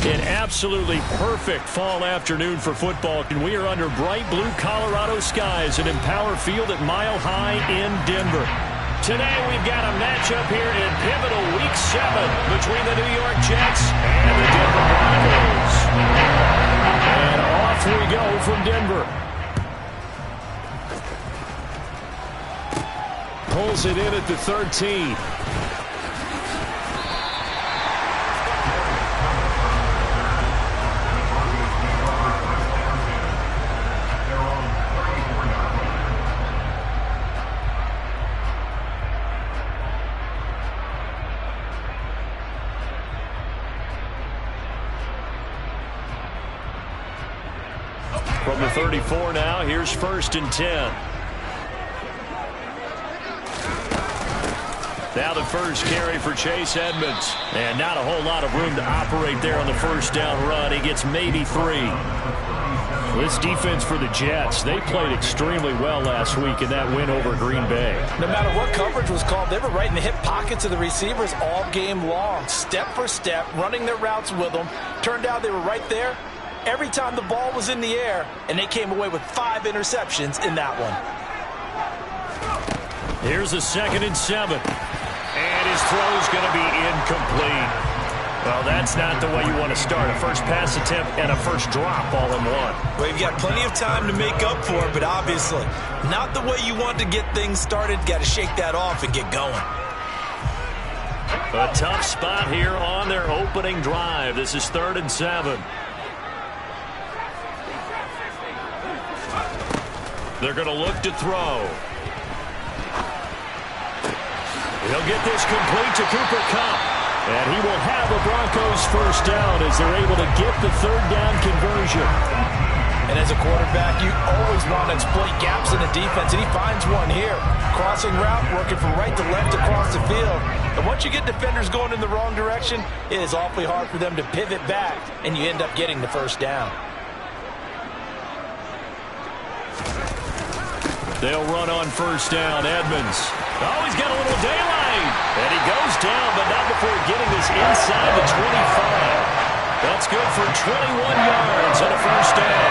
An absolutely perfect fall afternoon for football, and we are under bright blue Colorado skies at Empower Field at Mile High in Denver. Today we've got a matchup here in pivotal Week 7 between the New York Jets and the Denver Broncos. And off we go from Denver. Pulls it in at the 13. From the 34 now, here's 1st and 10. Now the first carry for Chase Edmonds. And not a whole lot of room to operate there on the first down run. He gets maybe 3. This defense for the Jets, they played extremely well last week in that win over Green Bay. No matter what coverage was called, they were right in the hip pockets of the receivers all game long. Step for step, running their routes with them. Turned out they were right there every time the ball was in the air, and they came away with 5 interceptions in that one. Here's a 2nd and 7. And his throw's going to be incomplete. Well, that's not the way you want to start. A first pass attempt and a first drop all in one. Well, you've got plenty of time to make up for it, but obviously not the way you want to get things started. Got to shake that off and get going. A tough spot here on their opening drive. This is 3rd and 7. They're going to look to throw. He'll get this complete to Cooper Kupp. And he will have a Broncos first down as they're able to get the 3rd down conversion. And as a quarterback, you always want to exploit gaps in the defense, and he finds one here. Crossing route, working from right to left across the field. And once you get defenders going in the wrong direction, it is awfully hard for them to pivot back, and you end up getting the first down. They'll run on first down. Edmonds. Oh, he's got a little daylight. And he goes down, but not before getting this inside the 25. That's good for 21 yards and a first down.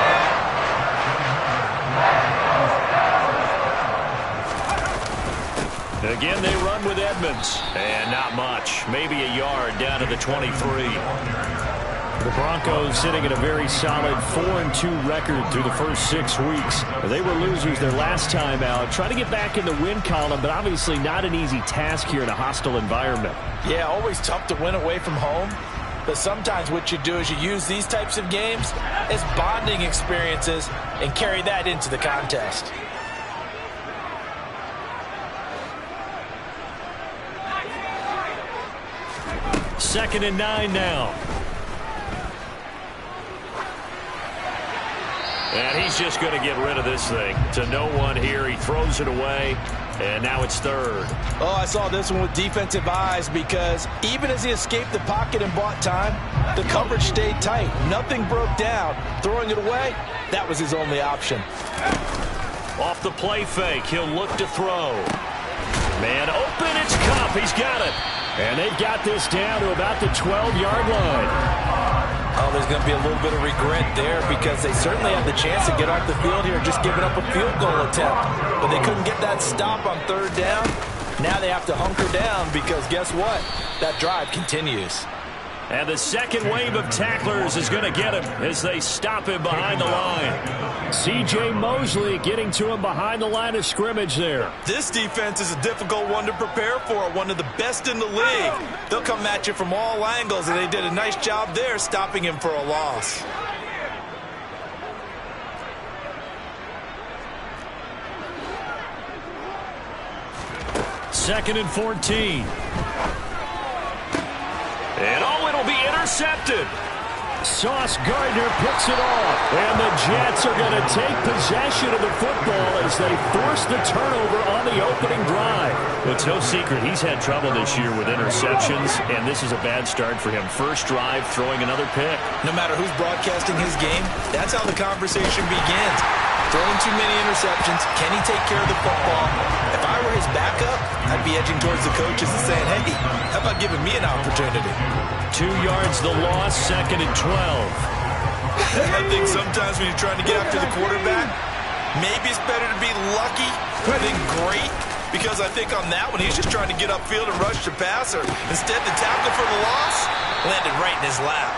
Again, they run with Edmonds. And not much. Maybe a yard down to the 23. The Broncos sitting at a very solid 4-2 record through the first 6 weeks. They were losers their last time out. Trying to get back in the win column, but obviously not an easy task here in a hostile environment. Yeah, always tough to win away from home. But sometimes what you do is you use these types of games as bonding experiences and carry that into the contest. Second and 9 now. And he's just going to get rid of this thing to no one here. He throws it away, and now it's 3rd. Oh, I saw this one with defensive eyes because even as he escaped the pocket and bought time, the coverage stayed tight. Nothing broke down. Throwing it away, that was his only option. Off the play fake, he'll look to throw. Man open, it's Kupp. He's got it. And they've got this down to about the 12-yard line. Oh, there's going to be a little bit of regret there because they certainly had the chance to get off the field here, just giving up a field goal attempt. But they couldn't get that stop on 3rd down. Now they have to hunker down because guess what? That drive continues. And the second wave of tacklers is going to get him as they stop him behind the line. C.J. Mosley getting to him behind the line of scrimmage there. This defense is a difficult one to prepare for, one of the best in the league. They'll come at you from all angles, and they did a nice job there stopping him for a loss. Second and 14. And oh, it'll be intercepted. Sauce Gardner picks it off. And the Jets are going to take possession of the football as they force the turnover on the opening drive. Well, it's no secret he's had trouble this year with interceptions, and this is a bad start for him. First drive, throwing another pick. No matter who's broadcasting his game, that's how the conversation begins. Throwing too many interceptions. Can he take care of the football? If I were his backup, I'd be edging towards the coaches and saying, hey, how about giving me an opportunity? 2 yards the loss, 2nd and 12. I think sometimes when you're trying to get after the quarterback, maybe it's better to be lucky than great, because I think on that one, he's just trying to get upfield and rush the passer. Instead, the tackle for the loss landed right in his lap.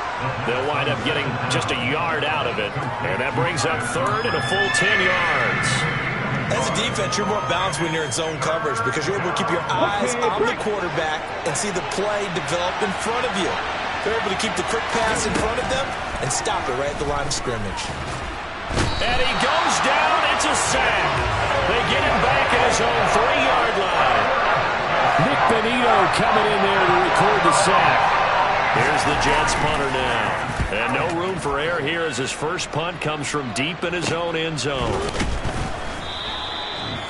They'll wind up getting just a yard out of it, and that brings up 3rd and a full 10 yards. As a defense, you're more balanced when you're in zone coverage because you're able to keep your eyes on the quarterback and see the play develop in front of you. They're able to keep the quick pass in front of them and stop it right at the line of scrimmage. And he goes down. It's a sack. They get him back at his own 3-yard line. Nick Benito coming in there to record the sack. Here's the Jets punter now. And no room for error here as his first punt comes from deep in his own end zone.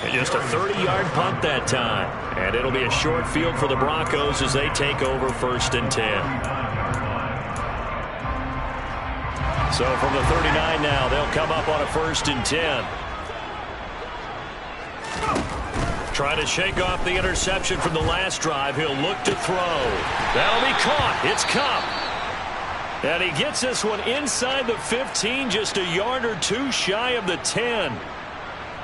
And just a 30-yard punt that time. And it'll be a short field for the Broncos as they take over 1st and 10. So from the 39 now, they'll come up on a 1st and 10. Trying to shake off the interception from the last drive. He'll look to throw. That'll be caught. It's Kupp. And he gets this one inside the 15, just a yard or 2 shy of the 10.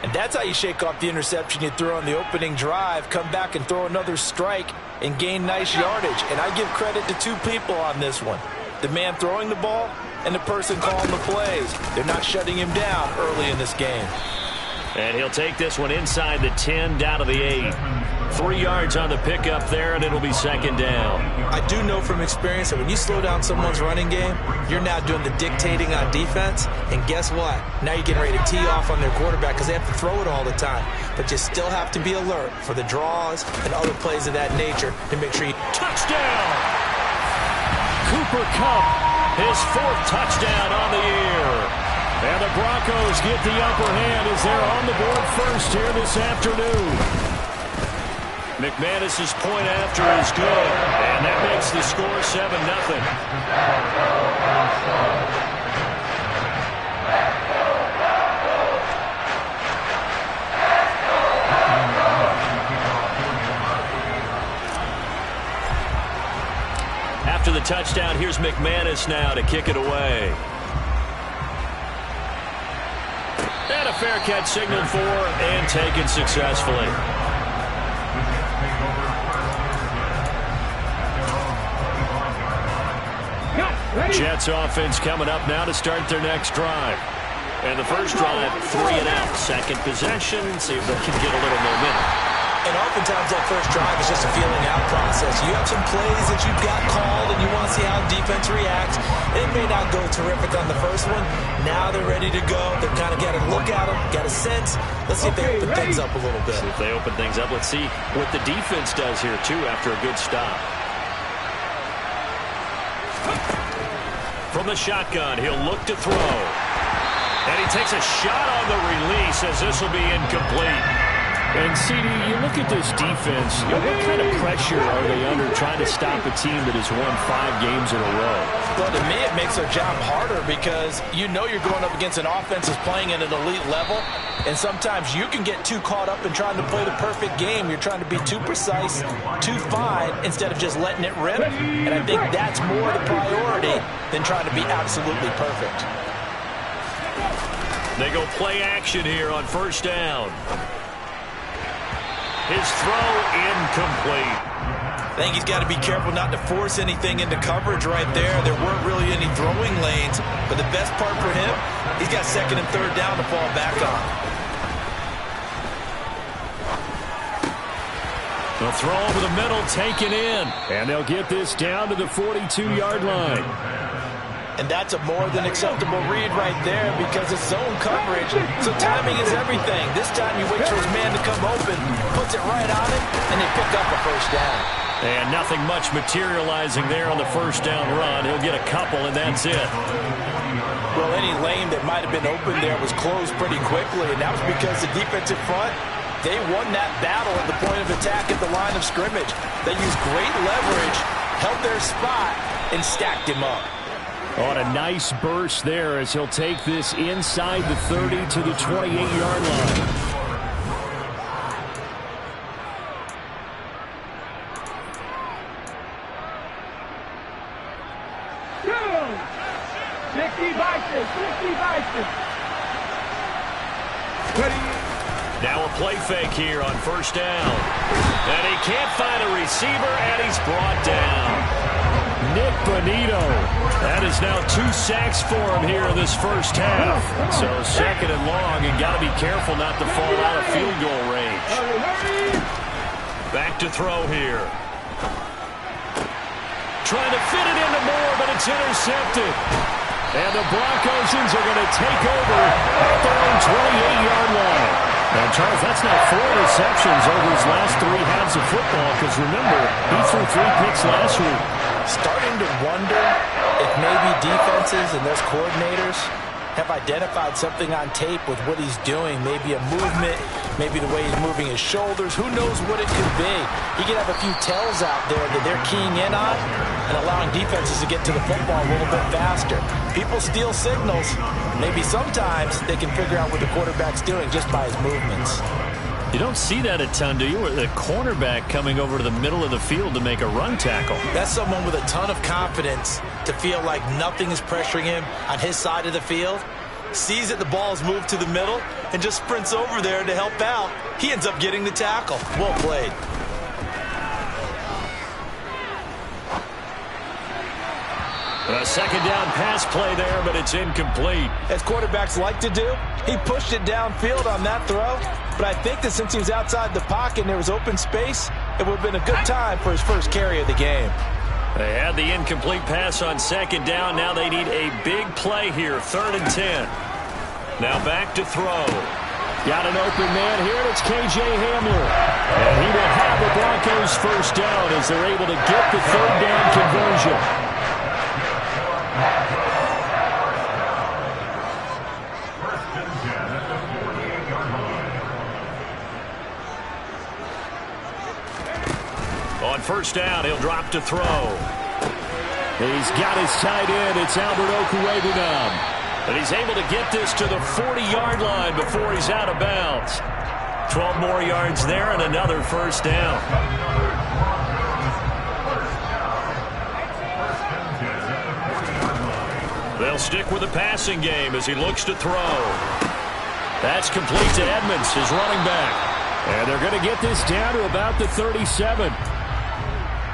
And that's how you shake off the interception you threw on the opening drive, come back and throw another strike and gain nice yardage. And I give credit to 2 people on this one. The man throwing the ball and the person calling the plays. They're not shutting him down early in this game. And he'll take this one inside the 10, down to the 8. 3 yards on the pickup there, and it'll be 2nd down. I do know from experience that when you slow down someone's running game, you're now doing the dictating on defense. And guess what? Now you're getting ready to tee off on their quarterback because they have to throw it all the time. But you still have to be alert for the draws and other plays of that nature to make sure you... Touchdown! Cooper Kupp, his 4th touchdown on the year. And the Broncos get the upper hand as they're on the board first here this afternoon. McManus's point after is good, and that makes the score 7-0. After the touchdown, here's McManus now to kick it away. And a fair catch signaled for and taken successfully. Jets offense coming up now to start their next drive. And the first drive, 3 and out. Second possession, see if they can get a little momentum. And oftentimes that first drive is just a feeling out process. You have some plays that you've got called and you want to see how defense reacts. It may not go terrific on the first one. Now they're ready to go. They've kind of got to look at them, got a sense. Let's see if they open things up a little bit. See if they open things up. Let's see what the defense does here, too, after a good stop. From the shotgun, he'll look to throw. And he takes a shot on the release as this will be incomplete. And, CD, you look at this defense, what kind of pressure are they under trying to stop a team that has won 5 games in a row? Well, to me, it makes their job harder because you know you're going up against an offense that's playing at an elite level, and sometimes you can get too caught up in trying to play the perfect game. You're trying to be too precise, too fine, instead of just letting it rip, and I think that's more the priority than trying to be absolutely perfect. They go play action here on 1st down. His throw incomplete. I think he's got to be careful not to force anything into coverage right there. There weren't really any throwing lanes, but the best part for him, he's got 2nd and 3rd down to fall back on. The throw over the middle taken in, and they'll get this down to the 42-yard line. And that's a more than acceptable read right there because it's zone coverage. So timing is everything. This time you wait for his man to come open, puts it right on him, and they pick up a 1st down. And nothing much materializing there on the 1st down run. He'll get a couple, and that's it. Well, any lane that might have been open there was closed pretty quickly, and that was because the defensive front, they won that battle at the point of attack at the line of scrimmage. They used great leverage, held their spot, and stacked him up. On a nice burst there as he'll take this inside the 30 to the 28-yard line. Now a play fake here on first down. And he can't find a receiver, and he's brought down. Nick Bonito. That is now 2 sacks for him here in this first half. So second and long, and got to be careful not to fall out of field goal range. Back to throw here. Trying to fit it into Moore, but it's intercepted. And the Broncosians are going to take over at their own 28-yard line. Now, Charles, that's now 4 receptions over his last 3 halves of football, because remember, he threw 3 picks last week. Starting to wonder if maybe defenses and those coordinators have identified something on tape with what he's doing. Maybe a movement, maybe the way he's moving his shoulders. Who knows what it could be? He could have a few tells out there that they're keying in on and allowing defenses to get to the football a little bit faster. People steal signals. Maybe sometimes they can figure out what the quarterback's doing just by his movements. You don't see that a ton, do you? Where the cornerback coming over to the middle of the field to make a run tackle. That's someone with a ton of confidence to feel like nothing is pressuring him on his side of the field. Sees that the ball's moved to the middle and just sprints over there to help out. He ends up getting the tackle. Well played. A second down pass play there, but it's incomplete. As quarterbacks like to do, he pushed it downfield on that throw. But I think that since he was outside the pocket and there was open space, it would have been a good time for his first carry of the game. They had the incomplete pass on second down. Now they need a big play here, 3rd and 10. Now back to throw. Got an open man here, and it's K.J. Hamler. And he will have the Broncos first down as they're able to get the 3rd down conversion. On first down, he'll drop to throw. He's got his tight end. It's Albert Okwuegbunam. But he's able to get this to the 40-yard line before he's out of bounds. 12 more yards there and another first down. They'll stick with the passing game as he looks to throw. That's complete to Edmonds, his running back. And they're going to get this down to about the 37.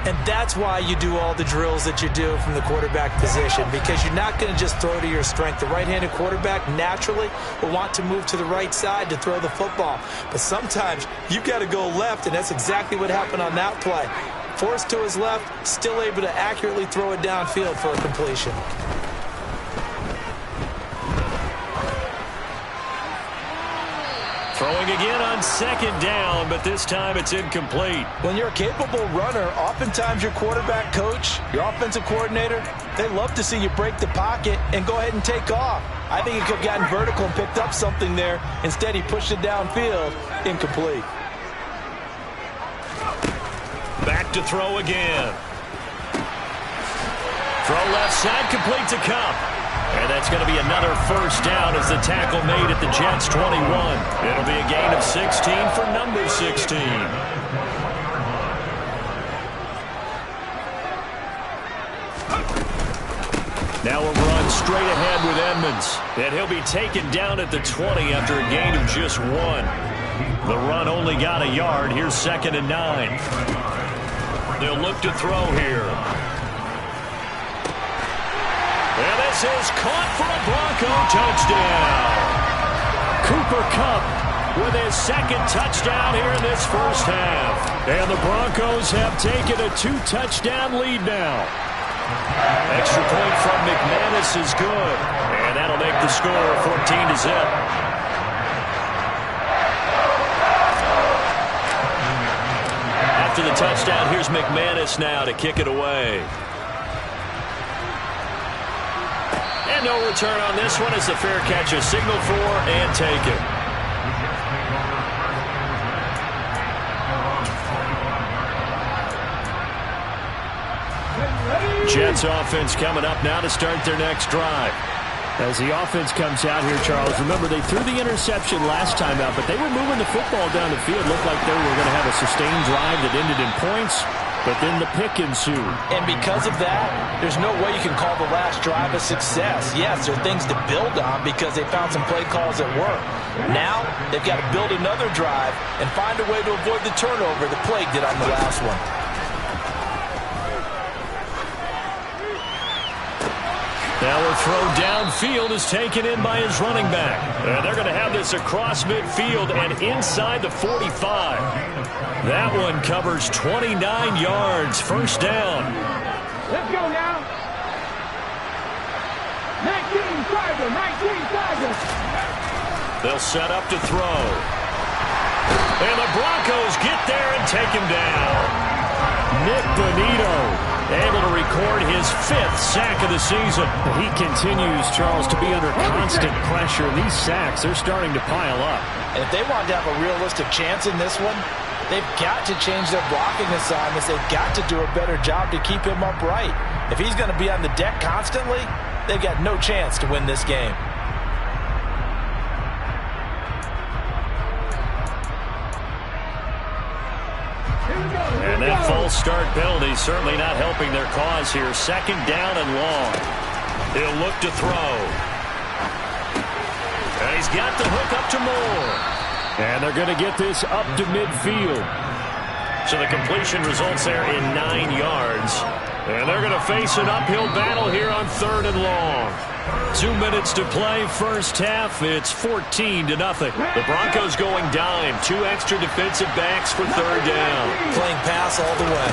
And that's why you do all the drills that you do from the quarterback position, because you're not going to just throw to your strength. The right-handed quarterback naturally will want to move to the right side to throw the football. But sometimes you've got to go left, and that's exactly what happened on that play. Forced to his left, still able to accurately throw it downfield for a completion. Throwing again on second down, but this time it's incomplete. When you're a capable runner, oftentimes your quarterback coach, your offensive coordinator, they love to see you break the pocket and go ahead and take off. I think he could have gotten vertical and picked up something there. Instead, he pushed it downfield. Incomplete. Back to throw again. Throw left side, complete to Cup. And that's going to be another first down as the tackle made at the Jets' 21. It'll be a gain of 16 for number 16. Now a run straight ahead with Edmonds. And he'll be taken down at the 20 after a gain of just 1. The run only got a yard. Here's 2nd and 9. They'll look to throw here. And this is caught for a Bronco touchdown. Cooper Kupp with his 2nd touchdown here in this first half. And the Broncos have taken a 2-touchdown lead now. Extra point from McManus is good. And that'll make the score 14-0. After the touchdown, here's McManus now to kick it away. And no return on this one as the fair catch is signaled for and taken. Jets offense coming up now to start their next drive. As the offense comes out here, Charles, remember they threw the interception last time out, but they were moving the football down the field. Looked like they were going to have a sustained drive that ended in points. but then the pick ensued. And because of that, there's no way you can call the last drive a success. Yes, there are things to build on because they found some play calls that work. Now, they've got to build another drive and find a way to avoid the turnover the Plague did on the last one. Now a throw downfield is taken in by his running back. And they're going to have this across midfield and inside the 45. That one covers 29 yards. First down. Let's go now. 19 Tigers, 19 Tigers. They'll set up to throw. And the Broncos get there and take him down. Nick Bonito able to record his 5th sack of the season. He continues, Charles, to be under constant pressure. These sacks, they're starting to pile up. And if they want to have a realistic chance in this one, they've got to change their blocking assignments. They've got to do a better job to keep him upright. If he's going to be on the deck constantly, they've got no chance to win this game. And that false start penalty certainly not helping their cause here. Second down and long. He'll look to throw. And he's got the hook up to Moore. And they're going to get this up to midfield. So the completion results there in 9 yards. And they're going to face an uphill battle here on 3rd and long. 2 minutes to play, first half. It's 14-0. The Broncos going dime. 2 extra defensive backs for 3rd down. Playing pass all the way.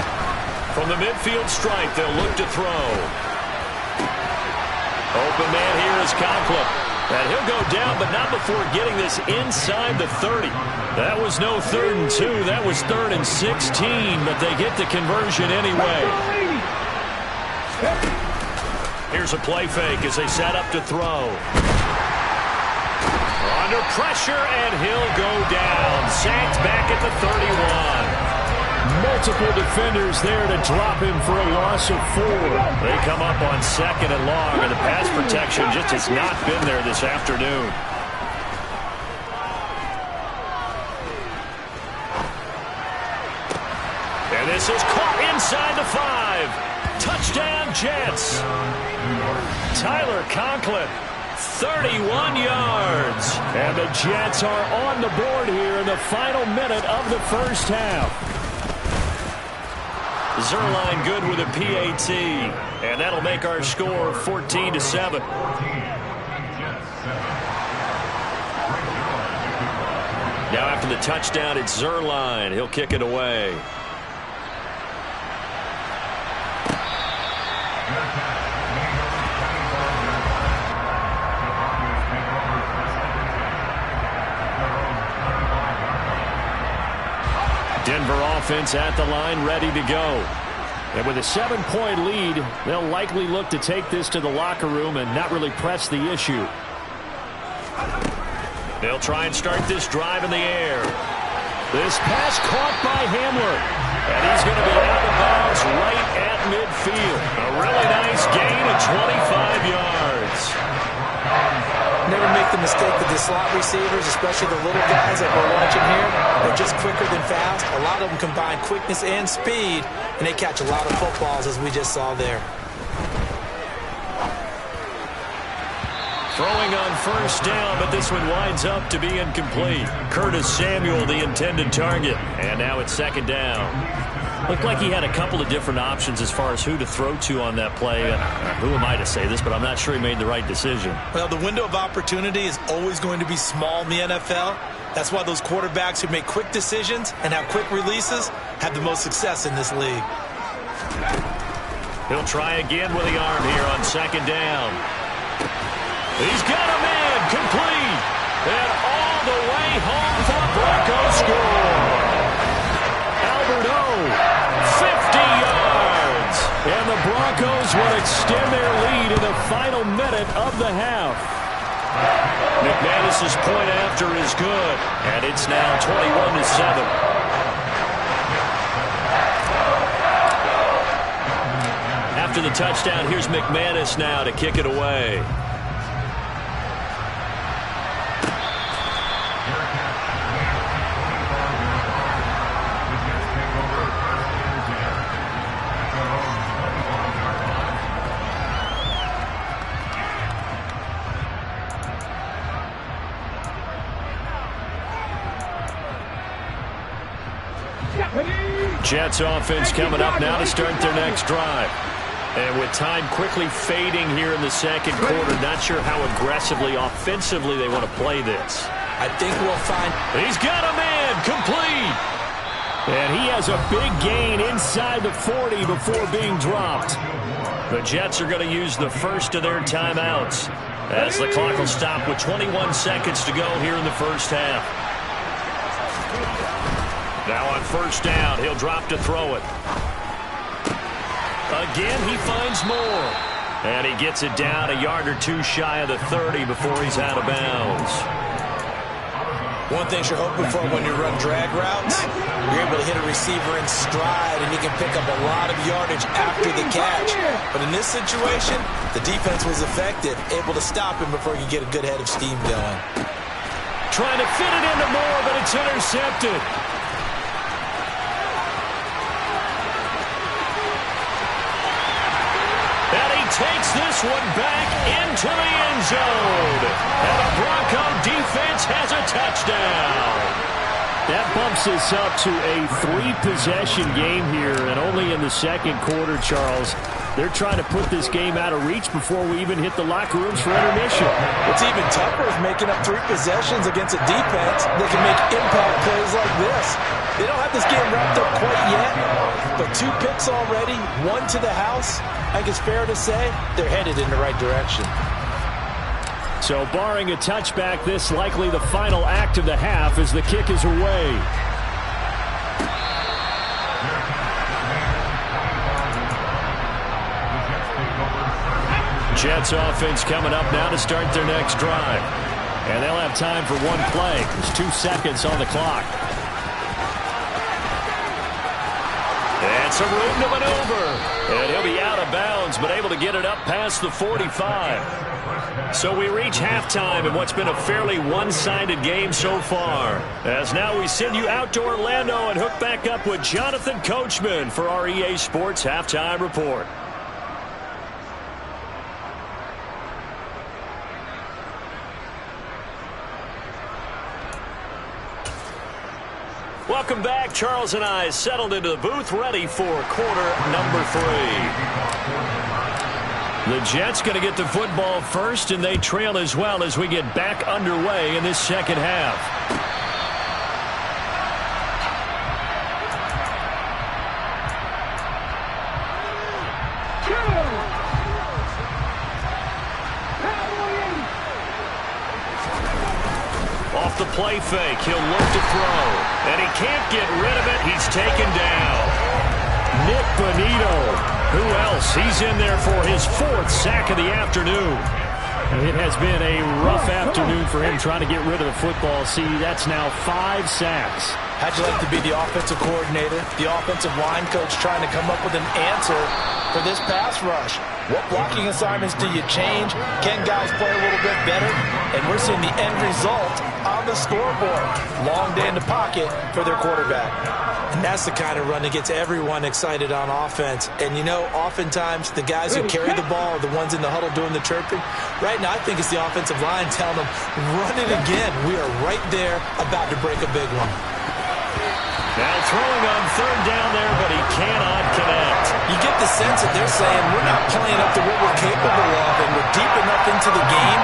From the midfield stripe, they'll look to throw. Open man here is Conklin. And he'll go down, but not before getting this inside the 30. That was no 3rd and 2. That was 3rd and 16, but they get the conversion anyway. Here's a play fake as they set up to throw. Under pressure, and he'll go down. Sacked back at the 31. Multiple defenders there to drop him for a loss of 4. They come up on 2nd and long, and the pass protection just has not been there this afternoon. And this is caught inside the 5. Touchdown, Jets. Tyler Conklin, 31 yards. And the Jets are on the board here in the final minute of the first half. Zerline good with a PAT. And that'll make our score 14-7. Now after the touchdown, it's Zerline. He'll kick it away. Denver offense at the line, ready to go. And with a 7-point lead, they'll likely look to take this to the locker room and not really press the issue. They'll try and start this drive in the air. This pass caught by Hamler. And he's going to be out of bounds right at midfield. A really nice gain of 25 yards. Never make the mistake that the slot receivers, especially the little guys that we're watching here, they're just quicker than fast. A lot of them combine quickness and speed, and they catch a lot of footballs, as we just saw there. Throwing on first down, but this one winds up to be incomplete. Curtis Samuel, the intended target. And now it's 2nd down. Looked like he had a couple of different options as far as who to throw to on that play. Who am I to say this, but I'm not sure he made the right decision. Well, the window of opportunity is always going to be small in the NFL. That's why those quarterbacks who make quick decisions and have quick releases have the most success in this league. He'll try again with the arm here on 2nd down. He's got a man complete. And all the way home for the Broncos score. Albert O, 50 yards. And the Broncos will extend their lead in the final minute of the half. McManus's point after is good. And it's now 21-7. After the touchdown, here's McManus now to kick it away. Jets offense coming up now to start their next drive. And with time quickly fading here in the second quarter, not sure how aggressively, offensively they want to play this. I think we'll find... He's got a man, complete. And he has a big gain inside the 40 before being dropped. The Jets are going to use the first of their timeouts as the clock will stop with 21 seconds to go here in the first half. Now on first down, he'll drop to throw it. Again, he finds more. And he gets it down a yard or two shy of the 30 before he's out of bounds. One thing you're hoping for when you run drag routes, you're able to hit a receiver in stride, and he can pick up a lot of yardage after the catch. But in this situation, the defense was effective, able to stop him before he could get a good head of steam going. Trying to fit it into Moore, but it's intercepted. And he takes this one back into the end zone. And the Bronco defense has a touchdown. That bumps us up to a 3-possession game here, and only in the second quarter, Charles. They're trying to put this game out of reach before we even hit the locker rooms for intermission. What's even tougher is making up 3 possessions against a defense that can make impact plays like this. They don't have this game wrapped up quite yet, but 2 picks already, 1 to the house. I think it's fair to say they're headed in the right direction. So barring a touchback, this likely the final act of the half as the kick is away. Jets offense coming up now to start their next drive. And they'll have time for one play. There's 2 seconds on the clock. And some room to maneuver. And he'll be out of bounds, but able to get it up past the 45. So we reach halftime in what's been a fairly one-sided game so far. As now we send you out to Orlando and hook back up with Jonathan Coachman for our EA Sports Halftime Report. Welcome back. Charles and I settled into the booth, ready for quarter number 3. The Jets going to get the football first, and they trail as well as we get back underway in this second half. Off the play fake, he'll look to throw, and he can't get rid of it. He's taken down. Nick Bonito. Who else? He's in there for his 4th sack of the afternoon. It has been a rough afternoon for him trying to get rid of the football. See, that's now 5 sacks. How'd you like to be the offensive coordinator, the offensive line coach trying to come up with an answer for this pass rush? What blocking assignments do you change? Can guys play a little bit better? And we're seeing the end result on the scoreboard. Long day in the pocket for their quarterback. And that's the kind of run that gets everyone excited on offense. And, you know, oftentimes the guys who carry the ball are the ones in the huddle doing the chirping. Right now, I think it's the offensive line telling them, run it again. We are right there about to break a big one. Now throwing on 3rd down there, but he cannot connect. You get the sense that they're saying we're not playing up to what we're capable of, and we're deep enough into the game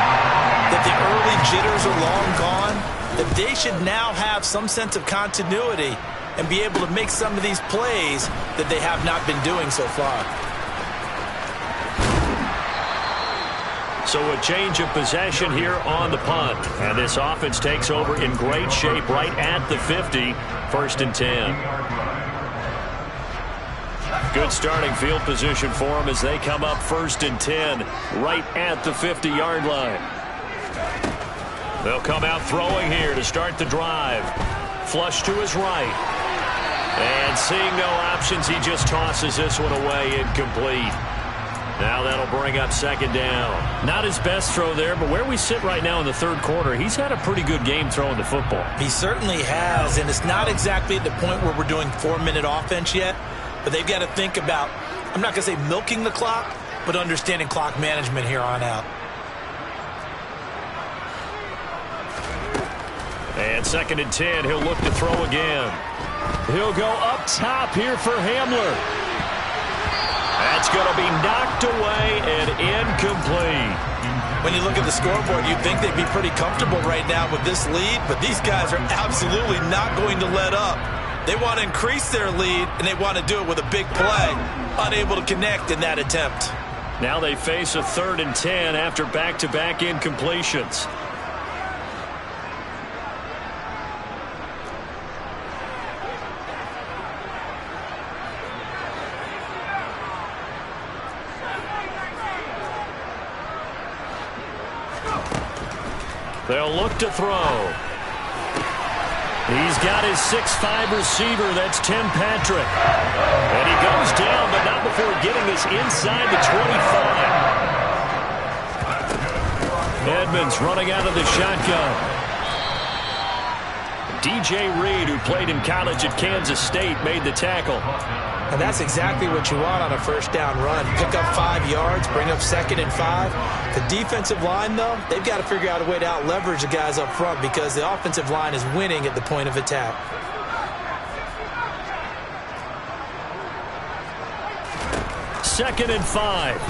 that the early jitters are long gone, that they should now have some sense of continuity and be able to make some of these plays that they have not been doing so far. So a change of possession here on the punt. And this offense takes over in great shape right at the 50. 1st and 10. Good starting field position for them as they come up 1st and 10 right at the 50-yard line. They'll come out throwing here to start the drive. Flush to his right. And seeing no options, he just tosses this one away, incomplete. Now that'll bring up 2nd down. Not his best throw there, but where we sit right now in the 3rd quarter, he's had a pretty good game throwing the football. He certainly has, and it's not exactly at the point where we're doing 4-minute offense yet, but they've got to think about, I'm not going to say milking the clock, but understanding clock management here on out. And 2nd and 10, he'll look to throw again. He'll go up top here for Hamler. That's going to be knocked away and incomplete. When you look at the scoreboard, you'd think they'd be pretty comfortable right now with this lead, but these guys are absolutely not going to let up. They want to increase their lead, and they want to do it with a big play. Unable to connect in that attempt. Now they face a 3rd and 10 after back-to-back incompletions. They'll look to throw. He's got his 6'5" receiver. That's Tim Patrick. And he goes down, but not before getting this inside the 25. Edmonds running out of the shotgun. DJ Reed, who played in college at Kansas State, made the tackle. And that's exactly what you want on a 1st down run. Pick up 5 yards, bring up 2nd and 5. The defensive line, though, they've got to figure out a way to out-leverage the guys up front because the offensive line is winning at the point of attack. Second and 5.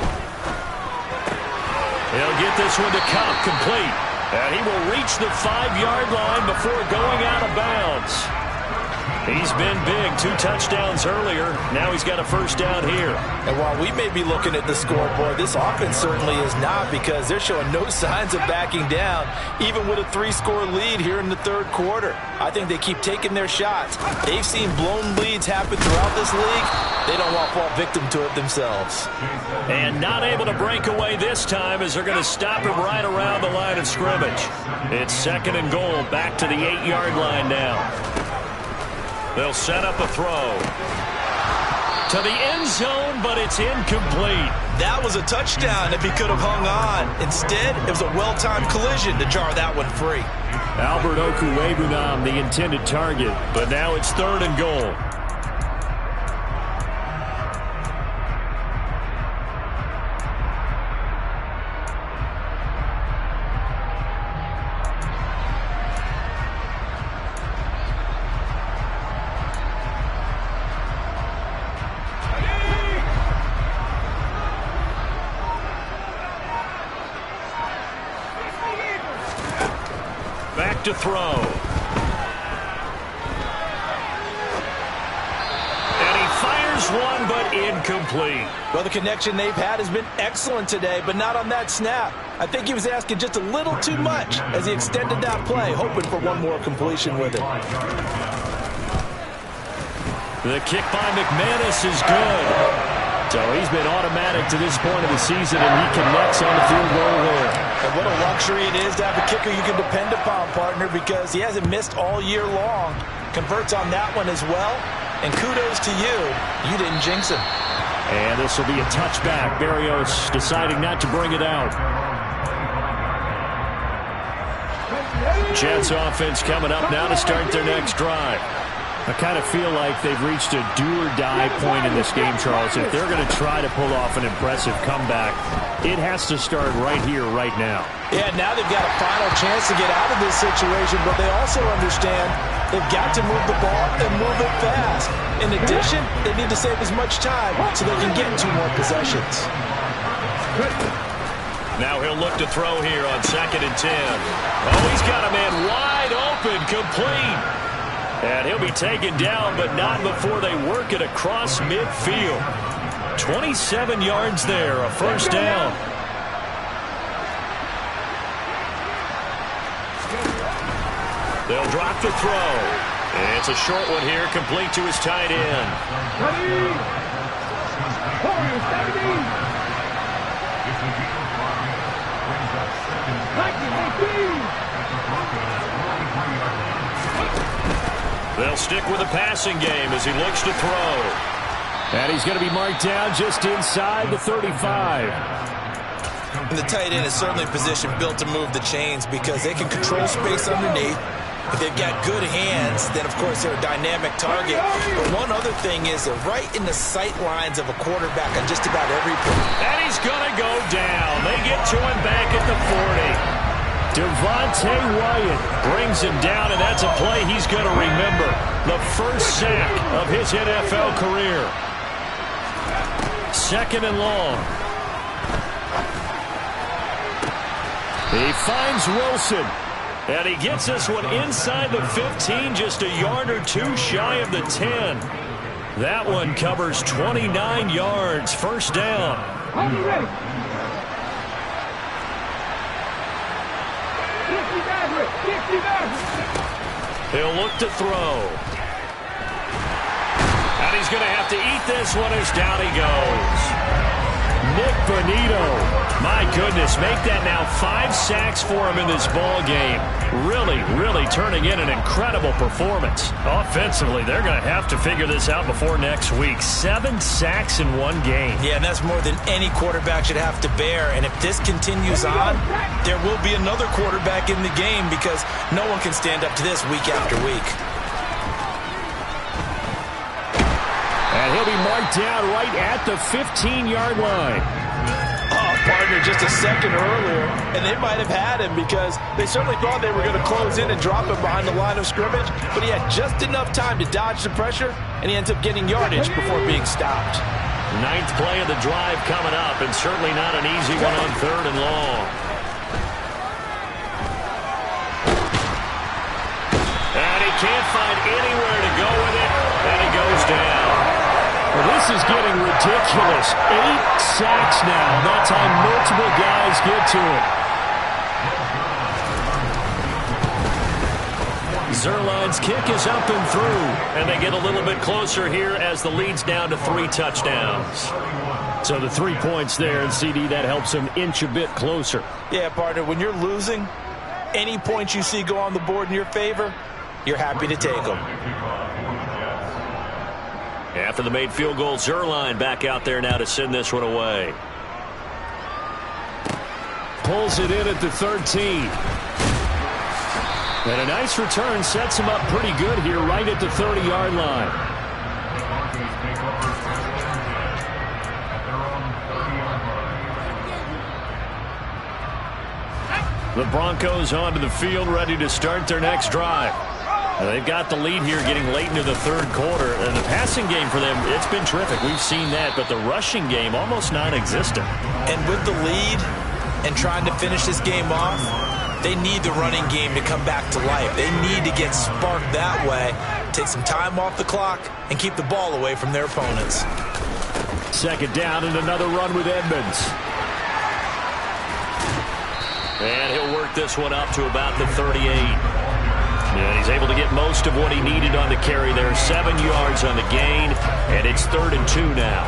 He'll get this one to Cup, complete. And he will reach the 5-yard line before going out of bounds. He's been big, 2 touchdowns earlier. Now he's got a 1st down here. And while we may be looking at the scoreboard, this offense certainly is not because they're showing no signs of backing down, even with a 3-score lead here in the 3rd quarter. I think they keep taking their shots. They've seen blown leads happen throughout this league. They don't want to fall victim to it themselves. And not able to break away this time as they're going to stop him right around the line of scrimmage. It's 2nd and goal, back to the 8-yard line now. They'll set up a throw to the end zone, but it's incomplete. That was a touchdown if he could have hung on. Instead, it was a well-timed collision to jar that one free. Albert Okuwebunam, the intended target, but now it's 3rd and goal. Back to throw. And he fires one, but incomplete. Well, the connection they've had has been excellent today, but not on that snap. I think he was asking just a little too much as he extended that play, hoping for one more completion with it. The kick by McManus is good. So he's been automatic to this point of the season, and he connects on the field goal there. And what a luxury it is to have a kicker you can depend upon, partner, because he hasn't missed all year long. Converts on that one as well. And kudos to you. You didn't jinx him. And this will be a touchback. Barrios deciding not to bring it out. Jets offense coming up now to start their next drive. I kind of feel like they've reached a do-or-die point in this game, Charles. If they're going to try to pull off an impressive comeback, it has to start right here, right now. Yeah, now they've got a final chance to get out of this situation, but they also understand they've got to move the ball and move it fast. In addition, they need to save as much time so they can get 2 more possessions. Now he'll look to throw here on 2nd and 10. Oh, he's got a man wide open, complete. And he'll be taken down, but not before they work it across midfield. 27 yards there, a 1st down. They'll drop the throw. And it's a short one here, complete to his tight end. They'll stick with the passing game as he looks to throw. And he's going to be marked down just inside the 35. And the tight end is certainly a position built to move the chains because they can control space underneath. If they've got good hands, then, of course, they're a dynamic target. But one other thing is they're right in the sight lines of a quarterback on just about every play. And he's going to go down. They get to him back at the 40. Devontae Wyatt brings him down, and that's a play he's going to remember. The first sack of his NFL career. 2nd and long. He finds Wilson. And he gets this one inside the 15, just a yard or two shy of the 10. That one covers 29 yards. First down. Hold it ready. 50 He'll look to throw. And he's going to have to eat this one as down he goes. Nick Bonito. My goodness, make that now 5 sacks for him in this ball game. Really turning in an incredible performance. Offensively, they're going to have to figure this out before next week. 7 sacks in one game. Yeah, and that's more than any quarterback should have to bear. And if this continues on, there will be another quarterback in the game because no one can stand up to this week after week. And he'll be marked down right at the 15-yard line. Partner just a second earlier, and they might have had him because they certainly thought they were going to close in and drop him behind the line of scrimmage, but he had just enough time to dodge the pressure, and he ends up getting yardage before being stopped. 9th play of the drive coming up, and certainly not an easy one on 3rd and long. And he can't find anywhere to go with it, and he goes down. Well, this is getting ridiculous. 8 sacks now. That's how multiple guys get to it. Zerline's kick is up and through, and they get a little bit closer here as the lead's down to 3 touchdowns. So the 3 points there, and CD, that helps them inch a bit closer. Yeah, partner, when you're losing, any points you see go on the board in your favor, you're happy to take them. After the made field goal, Zerline back out there now to send this one away. Pulls it in at the 13. And a nice return sets him up pretty good here right at the 30-yard line. The Broncos onto the field ready to start their next drive. They've got the lead here getting late into the 3rd quarter. And the passing game for them, it's been terrific. We've seen that. But the rushing game, almost non-existent. And with the lead and trying to finish this game off, they need the running game to come back to life. They need to get sparked that way, take some time off the clock, and keep the ball away from their opponents. 2nd down and another run with Edmonds. And he'll work this one up to about the 38. And he's able to get most of what he needed on the carry there. 7 yards on the gain, and it's 3rd and 2 now.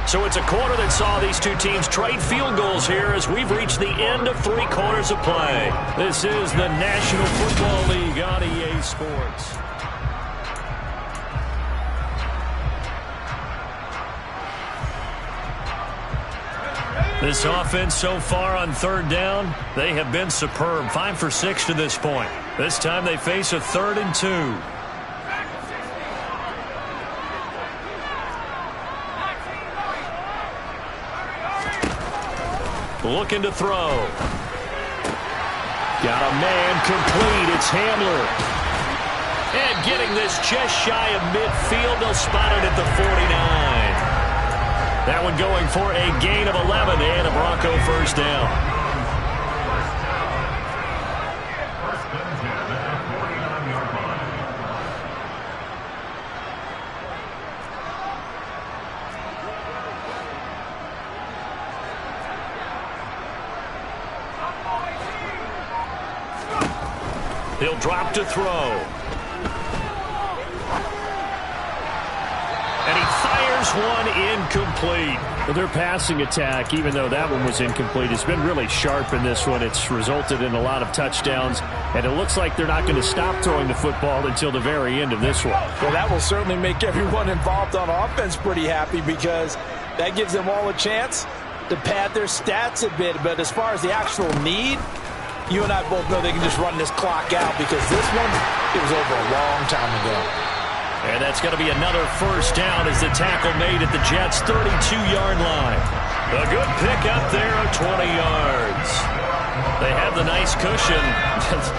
So it's a quarter that saw these two teams trade field goals here as we've reached the end of 3 quarters of play. This is the National Football League on EA Sports. This offense so far on 3rd down, they have been superb. 5 for 6 to this point. This time they face a 3rd and 2. Looking to throw. Got a man complete. It's Hamler. And getting this just shy of midfield. They'll spot it at the 49. That one going for a gain of 11 and a Bronco first down. He'll drop to throw. And he fires one incomplete. Well, their passing attack, even though that one was incomplete, has been really sharp in this one. It's resulted in a lot of touchdowns, and it looks like they're not going to stop throwing the football until the very end of this one. Well, that will certainly make everyone involved on offense pretty happy because that gives them all a chance to pad their stats a bit. But as far as the actual need, you and I both know they can just run this clock out because this one, it was over a long time ago. And that's going to be another first down as the tackle made at the Jets' 32-yard line. A good pick up there of 20 yards. They have the nice cushion.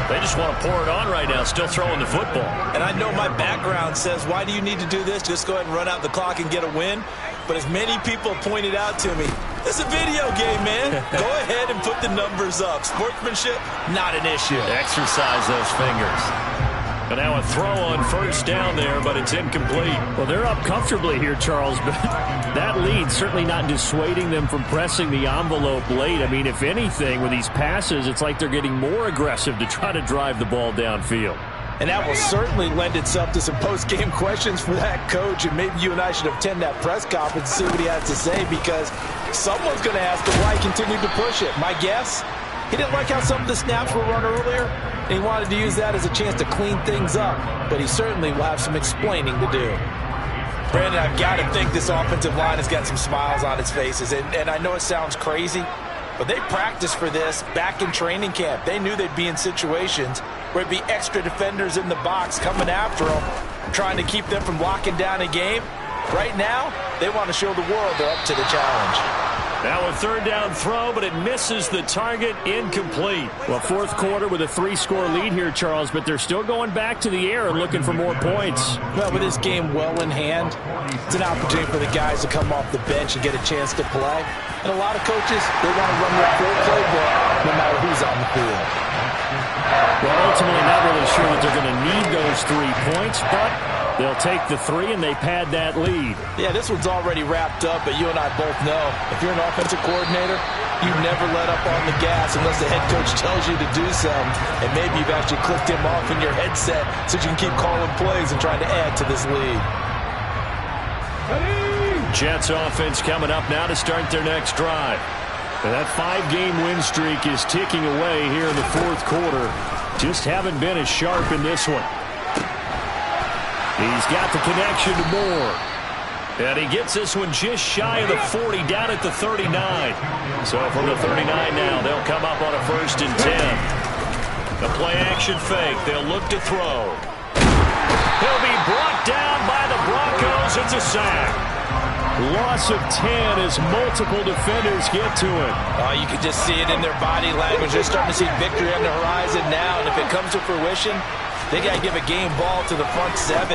They just want to pour it on right now, still throwing the football. And I know my background says, why do you need to do this? Just go ahead and run out the clock and get a win. But as many people pointed out to me, it's a video game, man. Go ahead and put the numbers up. Sportsmanship, not an issue. Exercise those fingers. And now a throw on first down there, but it's incomplete. Well, they're up comfortably here, Charles, but that lead certainly not dissuading them from pressing the envelope late. I mean, if anything, with these passes, it's like they're getting more aggressive to try to drive the ball downfield. And that will certainly lend itself to some post-game questions for that coach, and maybe you and I should attend that press conference and see what he has to say, because someone's going to ask him why he continued to push it. My guess, he didn't like how some of the snaps were run earlier, and he wanted to use that as a chance to clean things up, but he certainly will have some explaining to do. Brandon, I've got to think this offensive line has got some smiles on its faces, and I know it sounds crazy, but they practiced for this back in training camp. They knew they'd be in situations where it'd be extra defenders in the box coming after them, trying to keep them from locking down a game. Right now, they want to show the world they're up to the challenge. Now a third down throw, but it misses the target, incomplete. Well, fourth quarter with a 3-score lead here, Charles, but they're still going back to the air and looking for more points. Well, with this game well in hand, it's an opportunity for the guys to come off the bench and get a chance to play. And a lot of coaches, they want to run their full playbook no matter who's on the field. Well, ultimately not really sure that they're going to need those 3 points, but they'll take the 3 and they pad that lead. Yeah, this one's already wrapped up, but you and I both know if you're an offensive coordinator, you never let up on the gas unless the head coach tells you to do something. And maybe you've actually clicked him off in your headset so you can keep calling plays and trying to add to this lead. Jets offense coming up now to start their next drive. And that 5-game win streak is ticking away here in the fourth quarter. Just haven't been as sharp in this one. He's got the connection to Moore. And he gets this one just shy of the 40, down at the 39. So from the 39 now, they'll come up on a 1st and 10. The play-action fake. They'll look to throw. He'll be brought down by the Broncos. It's a sack. Loss of 10 as multiple defenders get to it. You can just see it in their body language. They're starting to see victory on the horizon now, and if it comes to fruition, they got to give a game ball to the front 7.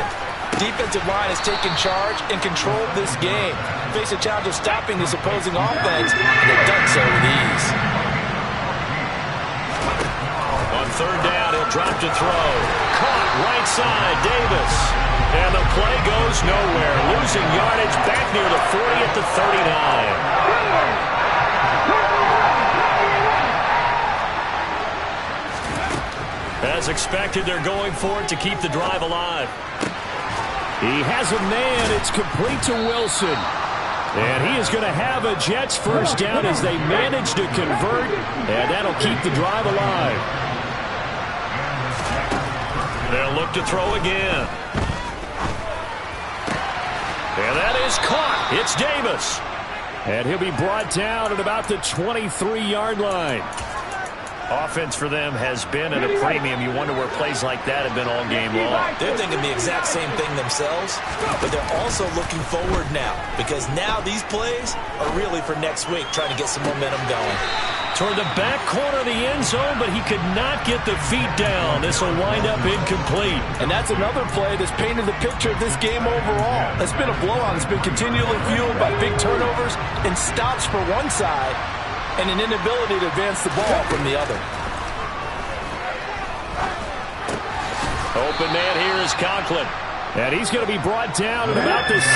Defensive line has taken charge and controlled this game. Face a challenge of stopping this opposing offense, and they've done so with ease. On third down, he'll drop to throw. Caught right side, Davis. And the play goes nowhere. Losing yardage back near the 40 at the 39. As expected, they're going for it to keep the drive alive. He has a man. It's complete to Wilson. And he is going to have a Jets first down as they manage to convert. And that'll keep the drive alive. They'll look to throw again. And that is caught. It's Davis. And he'll be brought down at about the 23-yard line. Offense for them has been at a premium. You wonder where plays like that have been all game long. They're thinking the exact same thing themselves, but they're also looking forward now, because now these plays are really for next week, trying to get some momentum going. Toward the back corner of the end zone, but he could not get the feet down. This will wind up incomplete. And that's another play that's painted the picture of this game overall. It's been a blowout. It's been continually fueled by big turnovers and stops for one side, and an inability to advance the ball from the other. Open man here is Conklin. And he's going to be brought down at about the 16.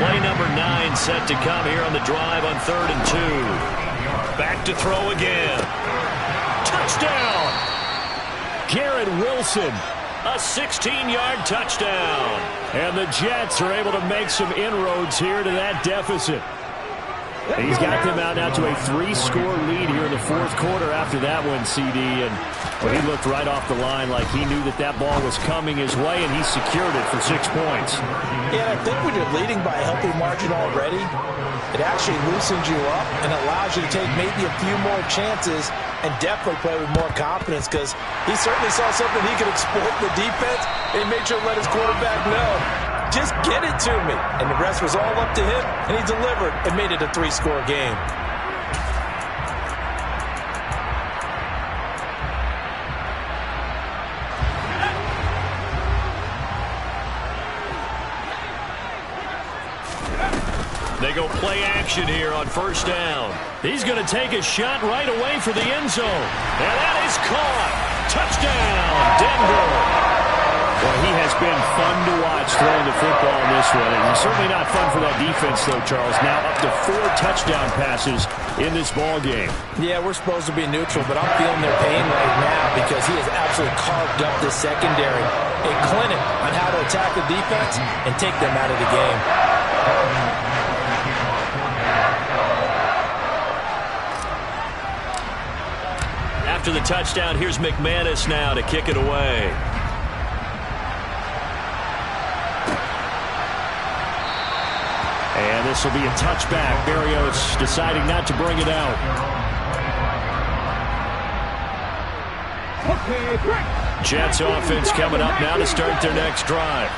Play number 9 set to come here on the drive on 3rd and 2. Back to throw again. Touchdown! Garrett Wilson. A 16-yard touchdown. And the Jets are able to make some inroads here to that deficit. He's got them out now to a 3-score lead here in the fourth quarter after that one, CD. And well, he looked right off the line like he knew that that ball was coming his way, and he secured it for 6 points. Yeah, I think when you're leading by a healthy margin already, it actually loosens you up and allows you to take maybe a few more chances and definitely play with more confidence, because he certainly saw something he could exploit in the defense, and he made sure to let his quarterback know. just get it to me. And the rest was all up to him, and he delivered and made it a 3-score game. They go play action here on first down. He's going to take a shot right away for the end zone. And that is caught. Touchdown, Denver. Well, he has been fun to watch throwing the football in this one. And certainly not fun for that defense, though, Charles. Now up to 4 touchdown passes in this ball game. Yeah, we're supposed to be neutral, but I'm feeling their pain right now because he has absolutely carved up this secondary. A clinic on how to attack the defense and take them out of the game. After the touchdown, here's McManus now to kick it away. And this will be a touchback. Berrios deciding not to bring it out. Jets offense coming up now to start their next drive.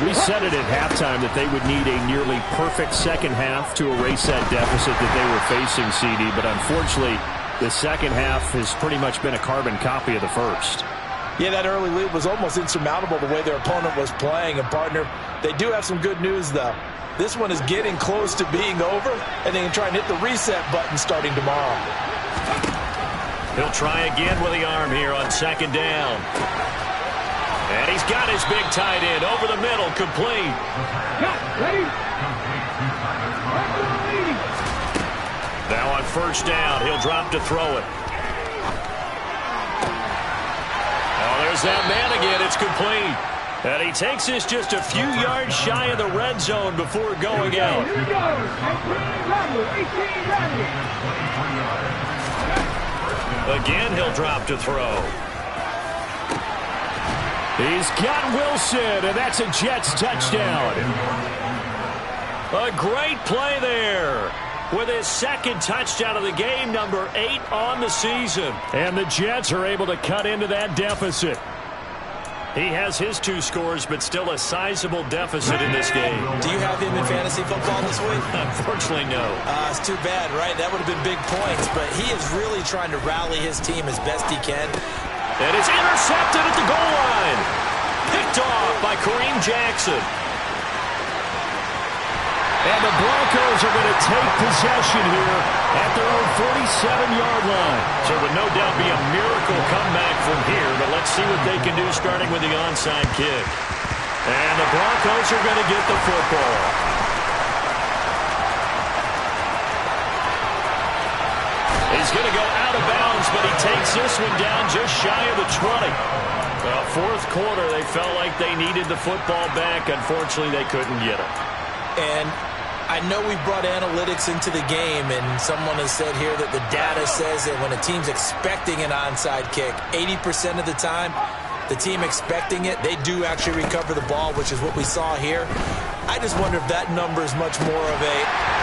We said it at halftime that they would need a nearly perfect second half to erase that deficit that they were facing, CD, but unfortunately the second half has pretty much been a carbon copy of the first. Yeah, that early lead was almost insurmountable the way their opponent was playing. And, partner, they do have some good news, though. This one is getting close to being over, and they can try and hit the reset button starting tomorrow. He'll try again with the arm here on second down. And he's got his big tight end over the middle, complete. Now on first down, he'll drop to throw it. Oh, there's that man again. It's complete. And he takes this just a few yards shy of the red zone before going out. Again, he'll drop to throw. He's got Wilson, and that's a Jets touchdown. A great play there. With his second touchdown of the game, number 8 on the season. And the Jets are able to cut into that deficit. He has his 2 scores, but still a sizable deficit in this game. Do you have him in fantasy football this week? Unfortunately, no. It's too bad, right? That would have been big points, but he is really trying to rally his team as best he can. And it's intercepted at the goal line. Picked off by Kareem Jackson. And the Broncos are going to take possession here at their own 47-yard line. So it would no doubt be a miracle comeback from here, but let's see what they can do starting with the onside kick. And the Broncos are going to get the football. He's going to go out of bounds, but he takes this one down just shy of the 20. Well, fourth quarter, they felt like they needed the football back. Unfortunately, they couldn't get it. And I know we brought analytics into the game, and someone has said here that the data says that when a team's expecting an onside kick, 80% of the time, the team expecting it, they do actually recover the ball, which is what we saw here. I just wonder if that number is much more of a...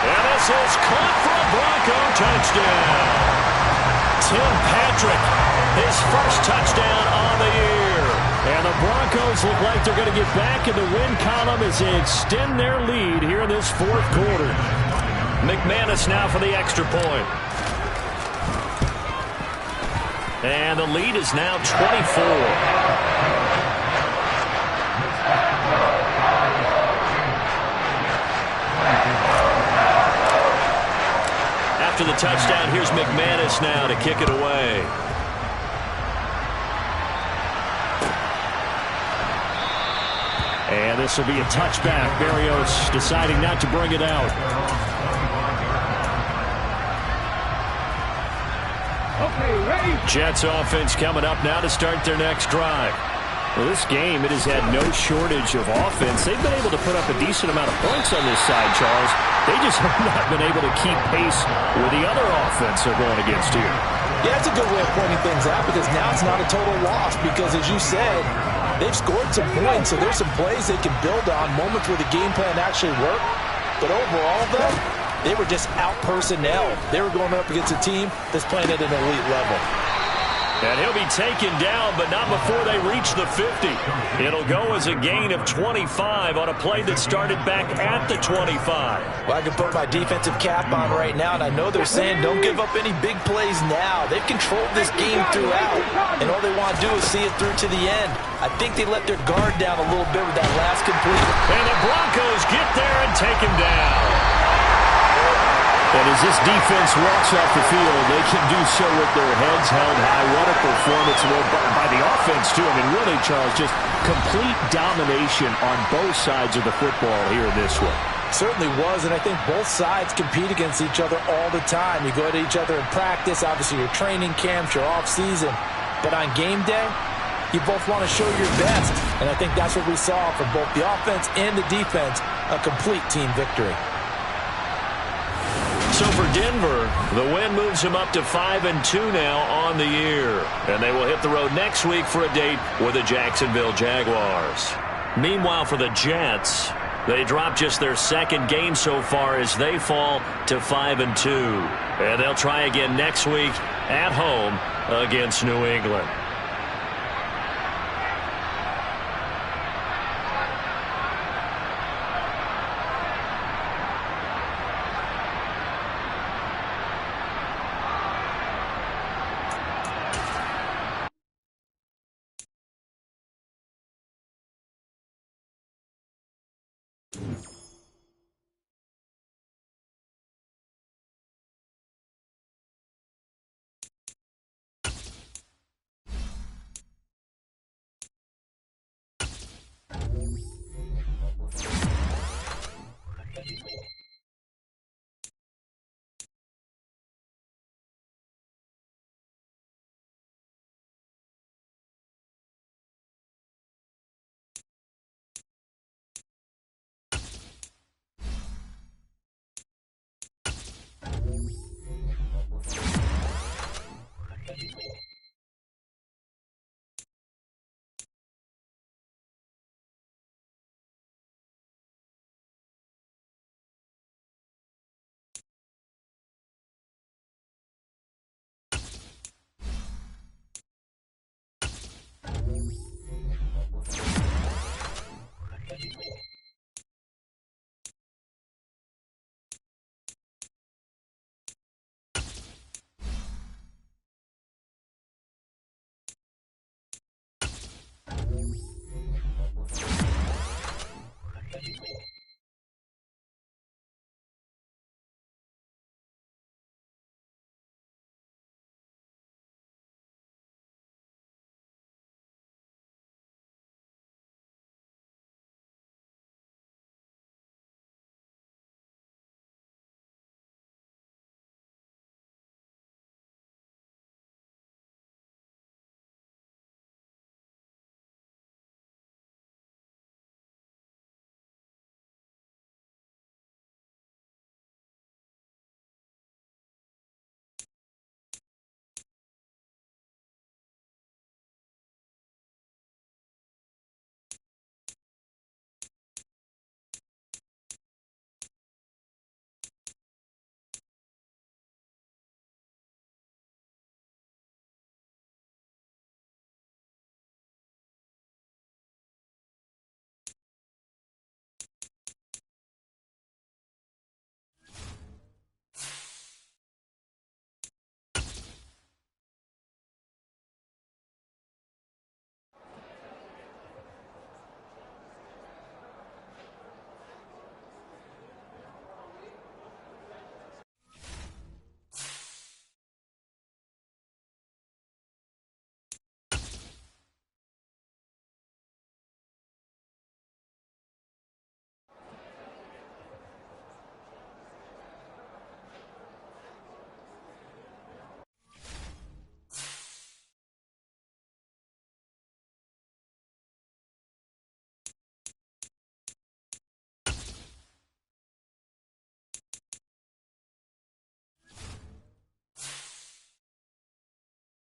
And this is caught for a Bronco touchdown. Tim Patrick, his first touchdown on the year. And the Broncos look like they're going to get back in the win column as they extend their lead here in this fourth quarter. McManus now for the extra point. And the lead is now 24. After the touchdown, here's McManus now to kick it away. And this will be a touchback. Berrios deciding not to bring it out. Jets offense coming up now to start their next drive. Well, this game, it has had no shortage of offense. They've been able to put up a decent amount of points on this side, Charles. They just have not been able to keep pace with the other offense they're going against here. Yeah, that's a good way of pointing things out because now it's not a total loss because, as you said, they've scored some points, so there's some plays they can build on, moments where the game plan actually worked. But overall, though, they were just out personnel. They were going up against a team that's playing at an elite level. And he'll be taken down, but not before they reach the 50. It'll go as a gain of 25 on a play that started back at the 25. Well, I can put my defensive cap on right now, and I know they're saying don't give up any big plays now. They've controlled this game throughout, and all they want to do is see it through to the end. I think they let their guard down a little bit with that last complete. And the Broncos get there and take him down. And as this defense walks off the field, they can do so with their heads held high. What a performance by the offense, too. I mean, really, Charles, just complete domination on both sides of the football here in this one. Certainly was, and I think both sides compete against each other all the time. You go to each other in practice, obviously your training camps, your off-season. But on game day, you both want to show your best. And I think that's what we saw from both the offense and the defense, a complete team victory. So for Denver, the win moves them up to 5-2 now on the year. And they will hit the road next week for a date with the Jacksonville Jaguars. Meanwhile, for the Jets, they drop just their second game so far as they fall to 5-2. And they'll try again next week at home against New England.